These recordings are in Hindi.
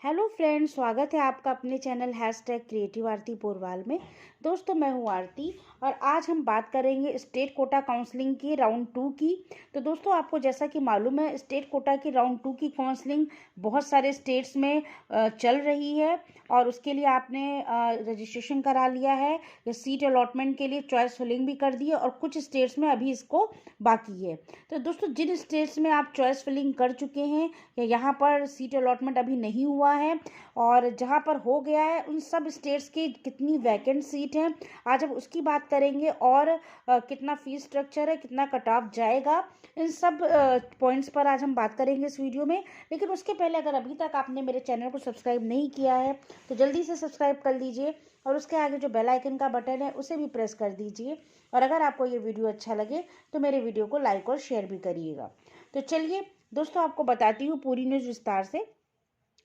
हेलो फ्रेंड्स, स्वागत है आपका अपने चैनल #क्रिएटिव आरती पोरवाल में। दोस्तों, मैं हूँ आरती और आज हम बात करेंगे स्टेट कोटा काउंसलिंग की राउंड 2 की। तो दोस्तों, आपको जैसा कि मालूम है, स्टेट कोटा की राउंड 2 की काउंसलिंग बहुत सारे स्टेट्स में चल रही है और उसके लिए आपने रजिस्ट्रेशन करा लिया है या सीट अलॉटमेंट के लिए चॉइस फिलिंग भी कर दी है और कुछ स्टेट्स में अभी इसको बाकी है। तो दोस्तों, जिन स्टेट्स में आप चॉइस फिलिंग कर चुके हैं या यहाँ पर सीट अलॉटमेंट अभी नहीं हुआ है और जहाँ पर हो गया है, उन सब स्टेट्स की कितनी वैकेंट सीट हैं आज हम उसकी बात करेंगे और कितना फीस स्ट्रक्चर है, कितना कट ऑफ जाएगा, इन सब पॉइंट्स पर आज हम बात करेंगे इस वीडियो में। लेकिन उसके पहले अगर अभी तक आपने मेरे चैनल को सब्सक्राइब नहीं किया है तो जल्दी से सब्सक्राइब कर लीजिए और उसके आगे जो बेल आइकन का बटन है उसे भी प्रेस कर दीजिए। और अगर आपको ये वीडियो अच्छा लगे तो मेरे वीडियो को लाइक और शेयर भी करिएगा। तो चलिए दोस्तों, आपको बताती हूँ पूरी न्यूज़ विस्तार से।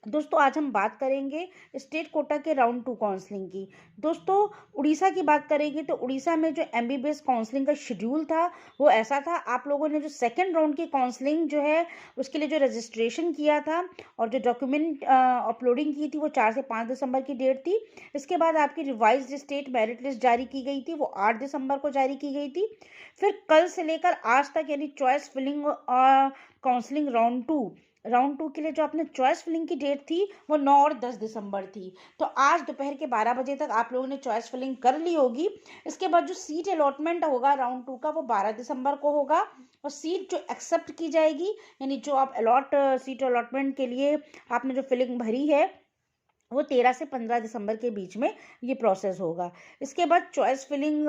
दोस्तों, आज हम बात करेंगे स्टेट कोटा के राउंड 2 काउंसलिंग की। दोस्तों, उड़ीसा की बात करेंगे तो उड़ीसा में जो एमबीबीएस काउंसलिंग का शेड्यूल था वो ऐसा था। आप लोगों ने जो सेकंड राउंड की काउंसलिंग जो है उसके लिए जो रजिस्ट्रेशन किया था और जो डॉक्यूमेंट अपलोडिंग की थी वो 4 से 5 दिसंबर की डेट थी। इसके बाद आपकी रिवाइज्ड स्टेट मेरिट लिस्ट जारी की गई थी, वो 8 दिसंबर को जारी की गई थी। फिर कल से लेकर आज तक यानी चॉइस फिलिंग काउंसलिंग राउंड 2 के लिए जो आपने चॉइस फिलिंग की डेट थी वो 9 और 10 दिसंबर थी। तो आज दोपहर के 12 बजे तक आप लोगों ने चॉइस फिलिंग कर ली होगी। इसके बाद जो सीट अलॉटमेंट होगा राउंड 2 का वो 12 दिसंबर को होगा और सीट जो एक्सेप्ट की जाएगी यानी जो आप सीट अलॉटमेंट के लिए आपने जो फिलिंग भरी है वो 13 से 15 दिसंबर के बीच में ये प्रोसेस होगा। इसके बाद चॉइस फिलिंग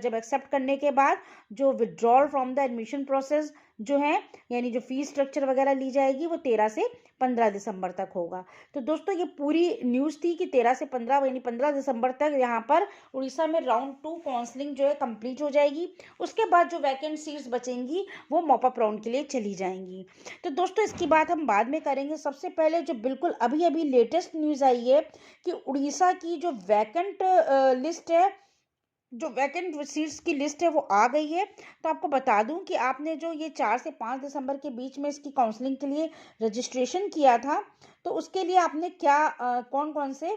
जब एक्सेप्ट करने के बाद जो withdrawal from the admission process जो है यानी जो फीस स्ट्रक्चर वगैरह ली जाएगी वो 13 से 15 दिसंबर तक होगा। तो दोस्तों, ये पूरी न्यूज़ थी कि 13 से 15 यानी 15 दिसंबर तक यहाँ पर उड़ीसा में राउंड 2 काउंसलिंग जो है कंप्लीट हो जाएगी। उसके बाद जो वैकेंट सीट्स बचेंगी वो मॉपअप राउंड के लिए चली जाएंगी। तो दोस्तों, इसकी बात हम बाद में करेंगे। सबसे पहले जो बिल्कुल अभी अभी लेटेस्ट न्यूज़ आई है कि उड़ीसा की जो वैकेंट लिस्ट है, जो वैकेंट सीट्स की लिस्ट है वो आ गई है। तो आपको बता दूं कि आपने जो ये 4 से 5 दिसंबर के बीच में इसकी काउंसलिंग के लिए रजिस्ट्रेशन किया था तो उसके लिए आपने क्या कौन कौन से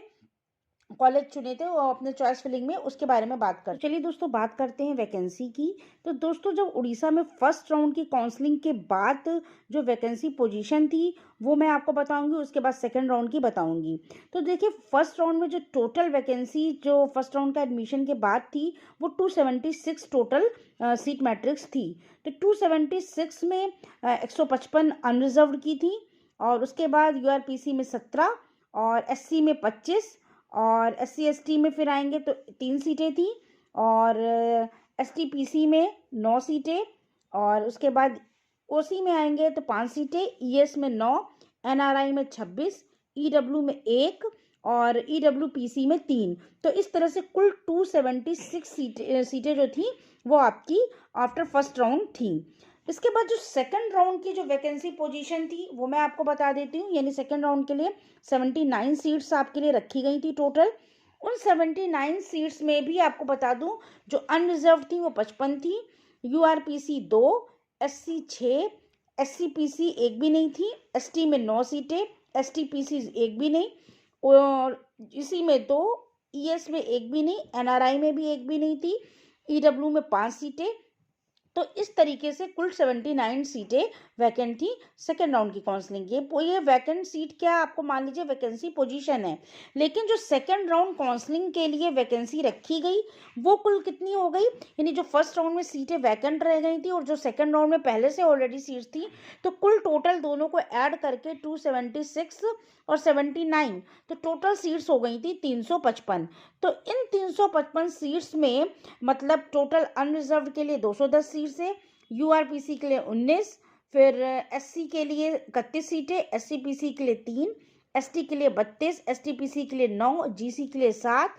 कॉलेज चुने थे वो अपने चॉइस फिलिंग में, उसके बारे में बात कर चलिए दोस्तों, बात करते हैं वैकेंसी की। तो दोस्तों, जब उड़ीसा में फर्स्ट राउंड की काउंसलिंग के बाद जो वैकेंसी पोजीशन थी वो मैं आपको बताऊंगी, उसके बाद सेकंड राउंड की बताऊंगी। तो देखिए, फर्स्ट राउंड में जो टोटल वैकेंसी जो फर्स्ट राउंड का एडमिशन के बाद थी वो 276 टोटल सीट मैट्रिक्स थी। तो 276 में 155 अनरिजर्व्ड की थी और उसके बाद यूआरपीसी में 17 और एससी में 25 और एससी एसटी में फिर आएंगे तो 3 सीटें थी और एसटीपीसी में 9 सीटें और उसके बाद ओसी में आएंगे तो 5 सीटें, ईएस में 9, एनआरआई में 26, ईडब्ल्यू में 1 और ईडब्ल्यूपीसी में 3। तो इस तरह से कुल 276 सीटें जो थी वो आपकी आफ्टर फर्स्ट राउंड थी। इसके बाद जो सेकंड राउंड की जो वैकेंसी पोजीशन थी वो मैं आपको बता देती हूँ। यानी सेकंड राउंड के लिए 79 सीट्स आपके लिए रखी गई थी टोटल। उन 79 सीट्स में भी आपको बता दूं जो अनरिजर्व थी वो 55 थी, यूआरपीसी 2, एससी 6, एससीपीसी एक भी नहीं थी, एसटी में 9 सीटें, एसटीपीसी एक भी नहीं और इसी में 2, ईएस में एक भी नहीं, एनआरआई में भी एक भी नहीं थी, ईडब्ल्यू में 5 सीटें। तो इस तरीके से कुल 79 सीटें वैकेंट थी सेकेंड राउंड की काउंसलिंग। ये वैकेंट सीट क्या, आपको मान लीजिए वैकेंसी पोजीशन है, लेकिन जो सेकेंड राउंड काउंसलिंग के लिए वैकेंसी रखी गई वो कुल कितनी हो गई। यानी जो फर्स्ट राउंड में सीटें वैकेंट रह गई थी और जो सेकेंड राउंड में पहले से ऑलरेडी सीट्स थी, तो कुल टोटल दोनों को ऐड करके 276 और 79, तो टोटल सीट्स हो गई थी 355। तो इन 355 सीट्स में मतलब टोटल अनरिजर्व्ड के लिए 210 सीट्स है, यूआरपीसी के लिए 19, फिर एससी के लिए 31 सीटें, एससीपीसी के लिए 3, एसटी के लिए 32, एसटीपीसी के लिए 9, जीसी के लिए 7,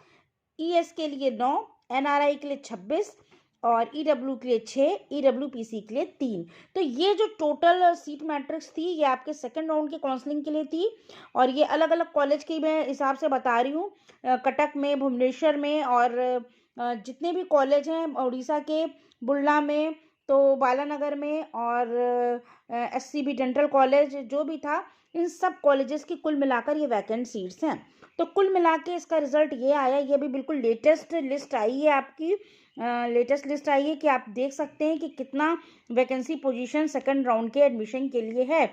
ईएस के लिए 9, एनआरआई के लिए 26 और ईडब्ल्यू के लिए 6, ईडब्ल्यूपीसी के लिए 3। तो ये जो टोटल सीट मैट्रिक्स थी ये आपके सेकंड राउंड के काउंसलिंग के लिए थी और ये अलग अलग कॉलेज की मैं हिसाब से बता रही हूँ। कटक में, भुवनेश्वर में और जितने भी कॉलेज हैं उड़ीसा के, बुल्ला में, तो बालानगर में और एससीबी डेंटल कॉलेज जो भी था इन सब कॉलेजेस की कुल मिलाकर ये वैकेंट सीट्स हैं। तो कुल मिला के इसका रिजल्ट ये आया, ये भी बिल्कुल लेटेस्ट लिस्ट आई है आपकी, लेटेस्ट लिस्ट आई है कि आप देख सकते हैं कि कितना वैकेंसी पोजीशन सेकंड राउंड के एडमिशन के लिए है।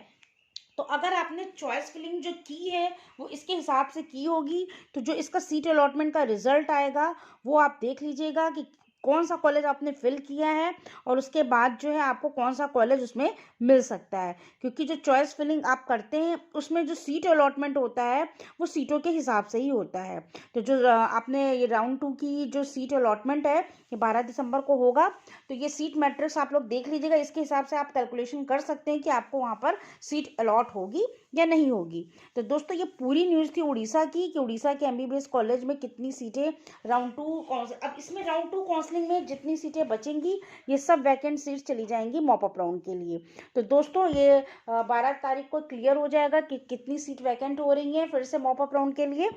तो अगर आपने चॉइस फिलिंग जो की है वो इसके हिसाब से की होगी, तो जो इसका सीट अलॉटमेंट का रिजल्ट आएगा वो आप देख लीजिएगा कि कौन सा कॉलेज आपने फिल किया है और उसके बाद जो है आपको कौन सा कॉलेज उसमें मिल सकता है। क्योंकि जो चॉइस फिलिंग आप करते हैं उसमें जो सीट अलॉटमेंट होता है वो सीटों के हिसाब से ही होता है। तो जो आपने ये राउंड 2 की जो सीट अलॉटमेंट है ये 12 दिसंबर को होगा। तो ये सीट मैट्रिक्स आप लोग देख लीजिएगा, इसके हिसाब से आप कैलकुलेशन कर सकते हैं कि आपको वहाँ पर सीट अलॉट होगी या नहीं होगी। तो दोस्तों ये पूरी न्यूज़ थी उड़ीसा की, कि उड़ीसा के एमबीबीएस कॉलेज में कितनी सीटें राउंड 2 अब इसमें राउंड 2 काउंसलिंग में जितनी सीटें बचेंगी ये सब वैकेंट सीट्स चली जाएंगी मॉप अप राउंड के लिए। तो दोस्तों ये 12 तारीख को क्लियर हो जाएगा कि कितनी सीट वैकेंट हो रही हैं फिर से मॉप अप राउंड के लिए।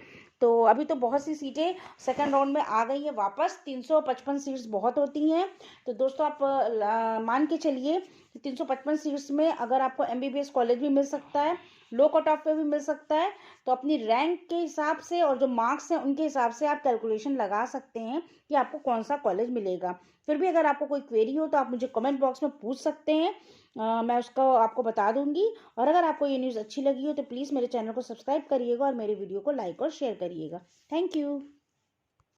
तो अभी तो बहुत सी सीटें सेकंड राउंड में आ गई हैं वापस, 355 सीट्स बहुत होती हैं। तो दोस्तों आप मान के चलिए 355 सीट्स में अगर आपको एमबीबीएस कॉलेज भी मिल सकता है, लो कट ऑफ पे भी मिल सकता है, तो अपनी रैंक के हिसाब से और जो मार्क्स हैं उनके हिसाब से आप कैलकुलेशन लगा सकते हैं कि आपको कौन सा कॉलेज मिलेगा। फिर भी अगर आपको कोई क्वेरी हो तो आप मुझे कमेंट बॉक्स में पूछ सकते हैं, मैं उसको आपको बता दूंगी। और अगर आपको ये न्यूज़ अच्छी लगी हो तो प्लीज़ मेरे चैनल को सब्सक्राइब करिएगा और मेरे वीडियो को लाइक और शेयर करिएगा। Thank you.